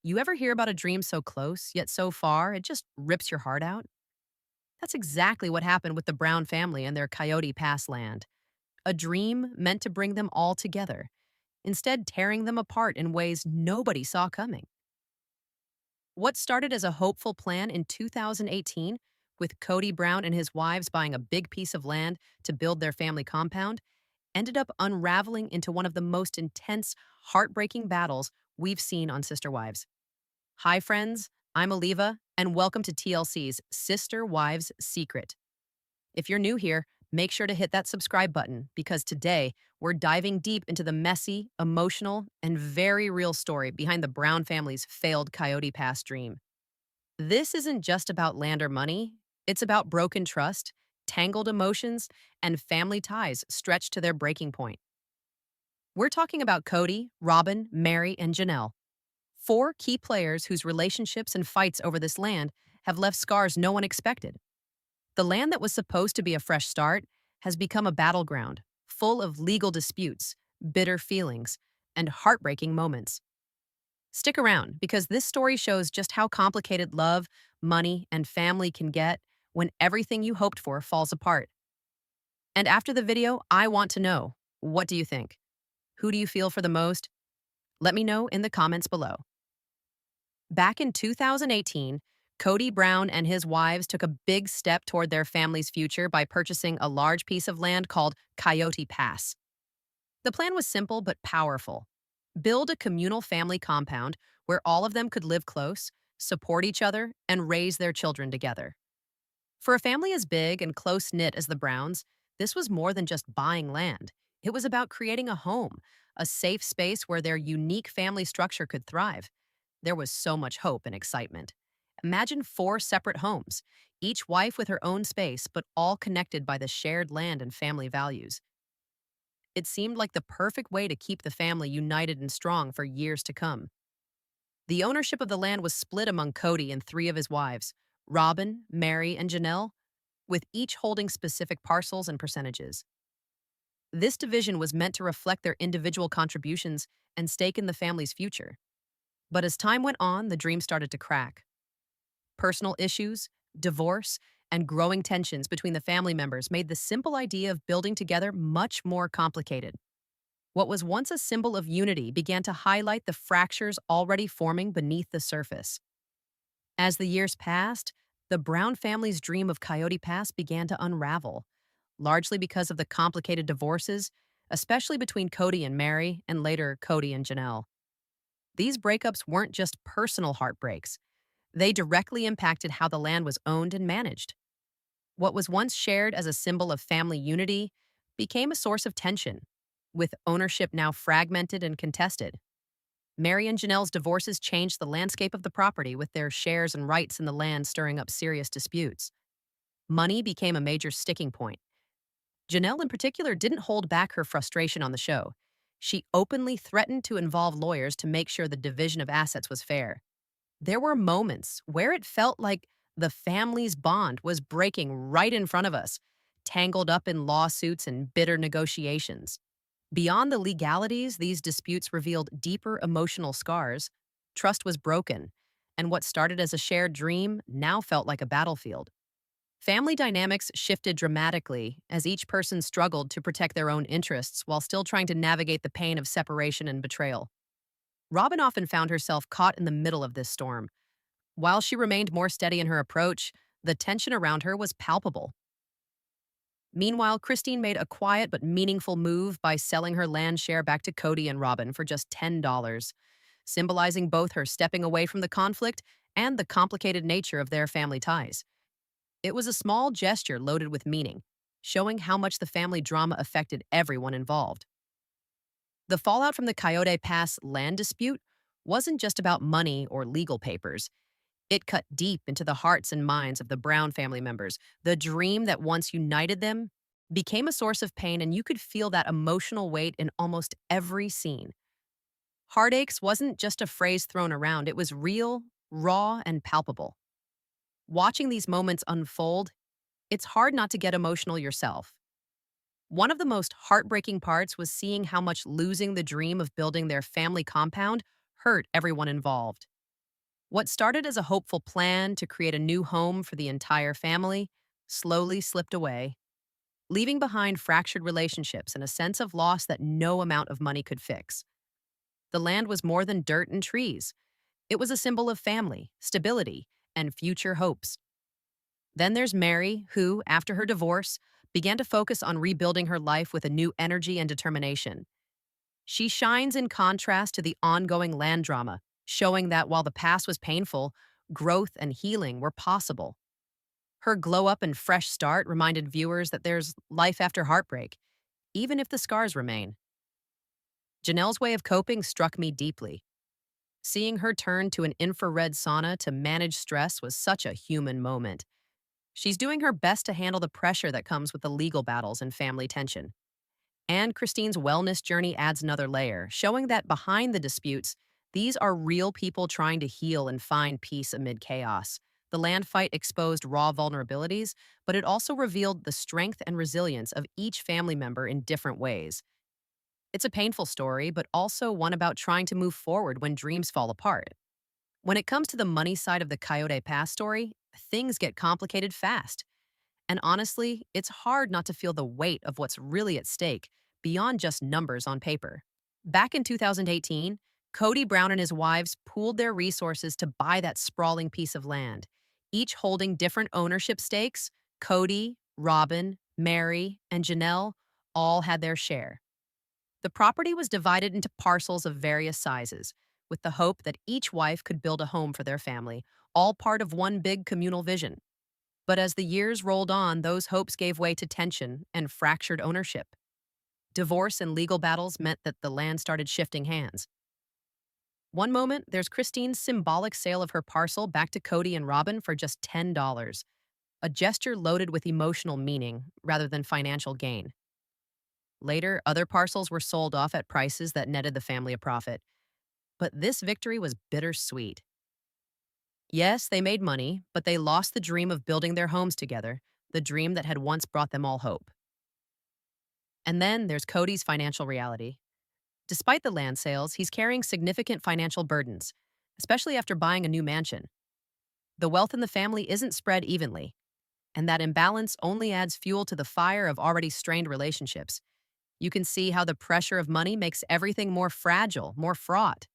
You ever hear about a dream so close, yet so far, it just rips your heart out? That's exactly what happened with the Brown family and their Coyote Pass land. A dream meant to bring them all together, instead, tearing them apart in ways nobody saw coming. What started as a hopeful plan in 2018, with Kody Brown and his wives buying a big piece of land to build their family compound, ended up unraveling into one of the most intense, heartbreaking battles we've seen on Sister Wives. Hi, friends. I'm Aliva, and welcome to TLC's Sister Wives Secret. If you're new here, make sure to hit that subscribe button because today we're diving deep into the messy, emotional, and very real story behind the Brown family's failed Coyote Pass dream. This isn't just about land or money, it's about broken trust, tangled emotions, and family ties stretched to their breaking point. We're talking about Kody, Robyn, Meri, and Janelle, four key players whose relationships and fights over this land have left scars no one expected. The land that was supposed to be a fresh start has become a battleground, full of legal disputes, bitter feelings, and heartbreaking moments. Stick around because this story shows just how complicated love, money, and family can get when everything you hoped for falls apart. And after the video, I want to know, what do you think? Who do you feel for the most? Let me know in the comments below. Back in 2018, Kody Brown and his wives took a big step toward their family's future by purchasing a large piece of land called Coyote Pass. The plan was simple but powerful. Build a communal family compound where all of them could live close, support each other, and raise their children together. For a family as big and close-knit as the Browns, this was more than just buying land. It was about creating a home, a safe space where their unique family structure could thrive. There was so much hope and excitement. Imagine four separate homes, each wife with her own space, but all connected by the shared land and family values. It seemed like the perfect way to keep the family united and strong for years to come. The ownership of the land was split among Kody and three of his wives, Robyn, Meri, and Janelle, with each holding specific parcels and percentages. This division was meant to reflect their individual contributions and stake in the family's future. But as time went on, the dream started to crack. Personal issues, divorce, and growing tensions between the family members made the simple idea of building together much more complicated. What was once a symbol of unity began to highlight the fractures already forming beneath the surface. As the years passed, the Brown family's dream of Coyote Pass began to unravel, largely because of the complicated divorces, especially between Kody and Meri, and later Kody and Janelle. These breakups weren't just personal heartbreaks. They directly impacted how the land was owned and managed. What was once shared as a symbol of family unity became a source of tension, with ownership now fragmented and contested. Meri and Janelle's divorces changed the landscape of the property, with their shares and rights in the land stirring up serious disputes. Money became a major sticking point. Janelle, in particular, didn't hold back her frustration on the show. She openly threatened to involve lawyers to make sure the division of assets was fair. There were moments where it felt like the family's bond was breaking right in front of us, tangled up in lawsuits and bitter negotiations. Beyond the legalities, these disputes revealed deeper emotional scars. Trust was broken, and what started as a shared dream now felt like a battlefield. Family dynamics shifted dramatically as each person struggled to protect their own interests while still trying to navigate the pain of separation and betrayal. Robyn often found herself caught in the middle of this storm. While she remained more steady in her approach, the tension around her was palpable. Meanwhile, Christine made a quiet but meaningful move by selling her land share back to Kody and Robyn for just $10, symbolizing both her stepping away from the conflict and the complicated nature of their family ties. It was a small gesture loaded with meaning, showing how much the family drama affected everyone involved. The fallout from the Coyote Pass land dispute wasn't just about money or legal papers. It cut deep into the hearts and minds of the Brown family members. The dream that once united them became a source of pain, and you could feel that emotional weight in almost every scene. Heartaches wasn't just a phrase thrown around, it was real, raw, and palpable. Watching these moments unfold, it's hard not to get emotional yourself. One of the most heartbreaking parts was seeing how much losing the dream of building their family compound hurt everyone involved. What started as a hopeful plan to create a new home for the entire family slowly slipped away, leaving behind fractured relationships and a sense of loss that no amount of money could fix. The land was more than dirt and trees. It was a symbol of family, stability, and future hopes. Then there's Meri, who, after her divorce, began to focus on rebuilding her life with a new energy and determination. She shines in contrast to the ongoing land drama, showing that while the past was painful, growth and healing were possible. Her glow up and fresh start reminded viewers that there's life after heartbreak, even if the scars remain. Janelle's way of coping struck me deeply. Seeing her turn to an infrared sauna to manage stress was such a human moment. She's doing her best to handle the pressure that comes with the legal battles and family tension. And Christine's wellness journey adds another layer, showing that behind the disputes, these are real people trying to heal and find peace amid chaos. The land fight exposed raw vulnerabilities, but it also revealed the strength and resilience of each family member in different ways. It's a painful story, but also one about trying to move forward when dreams fall apart. When it comes to the money side of the Coyote Pass story, things get complicated fast. And honestly, it's hard not to feel the weight of what's really at stake beyond just numbers on paper. Back in 2018, Kody Brown and his wives pooled their resources to buy that sprawling piece of land. Each holding different ownership stakes, Kody, Robyn, Meri, and Janelle all had their share. The property was divided into parcels of various sizes, with the hope that each wife could build a home for their family, all part of one big communal vision. But as the years rolled on, those hopes gave way to tension and fractured ownership. Divorce and legal battles meant that the land started shifting hands. One moment, there's Christine's symbolic sale of her parcel back to Kody and Robyn for just $10, a gesture loaded with emotional meaning rather than financial gain. Later, other parcels were sold off at prices that netted the family a profit. But this victory was bittersweet. Yes, they made money, but they lost the dream of building their homes together, the dream that had once brought them all hope. And then there's Cody's financial reality. Despite the land sales, he's carrying significant financial burdens, especially after buying a new mansion. The wealth in the family isn't spread evenly, and that imbalance only adds fuel to the fire of already strained relationships. You can see how the pressure of money makes everything more fragile, more fraught.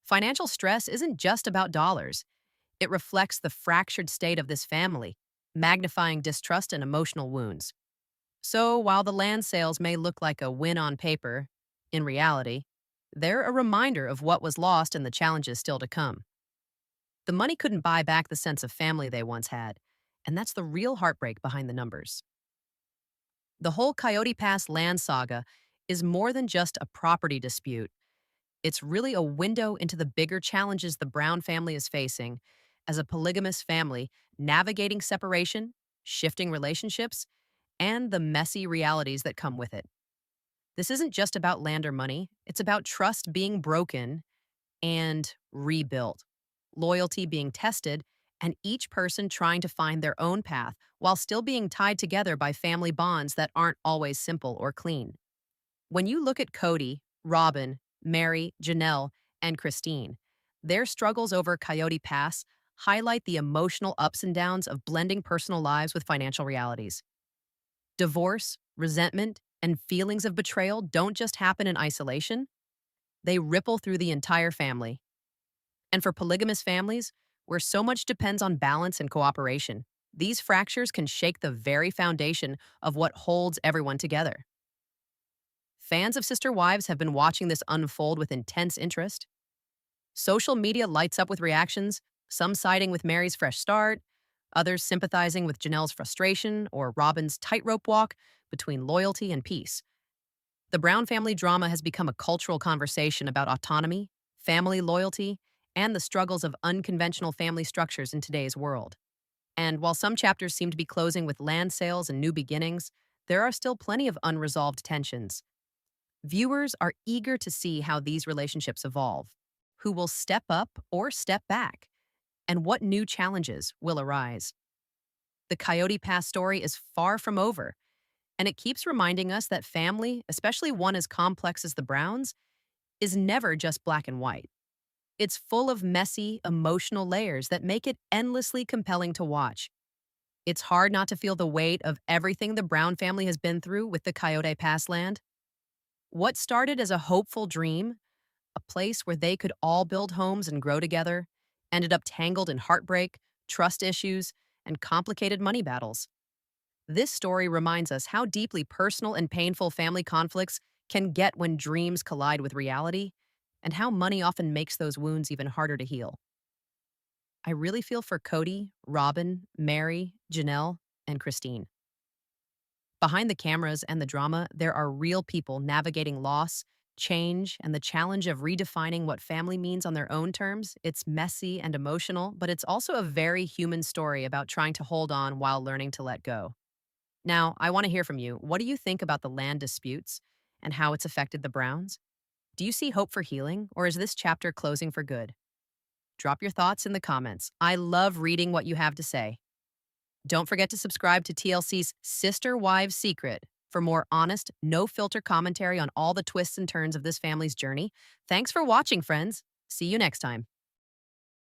Financial stress isn't just about dollars. It reflects the fractured state of this family, magnifying distrust and emotional wounds. So while the land sales may look like a win on paper, in reality, they're a reminder of what was lost and the challenges still to come. The money couldn't buy back the sense of family they once had, and that's the real heartbreak behind the numbers. The whole Coyote Pass land saga is more than just a property dispute. It's really a window into the bigger challenges the Brown family is facing as a polygamous family, navigating separation, shifting relationships, and the messy realities that come with it. This isn't just about land or money, it's about trust being broken and rebuilt, loyalty being tested, and each person trying to find their own path while still being tied together by family bonds that aren't always simple or clean. When you look at Kody, Robyn, Meri, Janelle, and Christine, their struggles over Coyote Pass highlight the emotional ups and downs of blending personal lives with financial realities. Divorce, resentment, and feelings of betrayal don't just happen in isolation, they ripple through the entire family. And for polygamous families, where so much depends on balance and cooperation, these fractures can shake the very foundation of what holds everyone together. Fans of Sister Wives have been watching this unfold with intense interest. Social media lights up with reactions, some siding with Meri's fresh start, others sympathizing with Janelle's frustration or Robyn's tightrope walk between loyalty and peace. The Brown family drama has become a cultural conversation about autonomy, family loyalty, and the struggles of unconventional family structures in today's world. And while some chapters seem to be closing with land sales and new beginnings, there are still plenty of unresolved tensions. Viewers are eager to see how these relationships evolve, who will step up or step back, and what new challenges will arise. The Coyote Pass story is far from over, and it keeps reminding us that family, especially one as complex as the Browns, is never just black and white. It's full of messy, emotional layers that make it endlessly compelling to watch. It's hard not to feel the weight of everything the Brown family has been through with the Coyote Pass land. What started as a hopeful dream, a place where they could all build homes and grow together, ended up tangled in heartbreak, trust issues, and complicated money battles. This story reminds us how deeply personal and painful family conflicts can get when dreams collide with reality, and how money often makes those wounds even harder to heal. I really feel for Kody, Robyn, Meri, Janelle, and Christine. Behind the cameras and the drama, there are real people navigating loss, change, and the challenge of redefining what family means on their own terms. It's messy and emotional, but it's also a very human story about trying to hold on while learning to let go. Now, I want to hear from you. What do you think about the land disputes and how it's affected the Browns? Do you see hope for healing, or is this chapter closing for good? Drop your thoughts in the comments. I love reading what you have to say. Don't forget to subscribe to TLC's Sister Wives Secret for more honest, no filter commentary on all the twists and turns of this family's journey. Thanks for watching, friends. See you next time.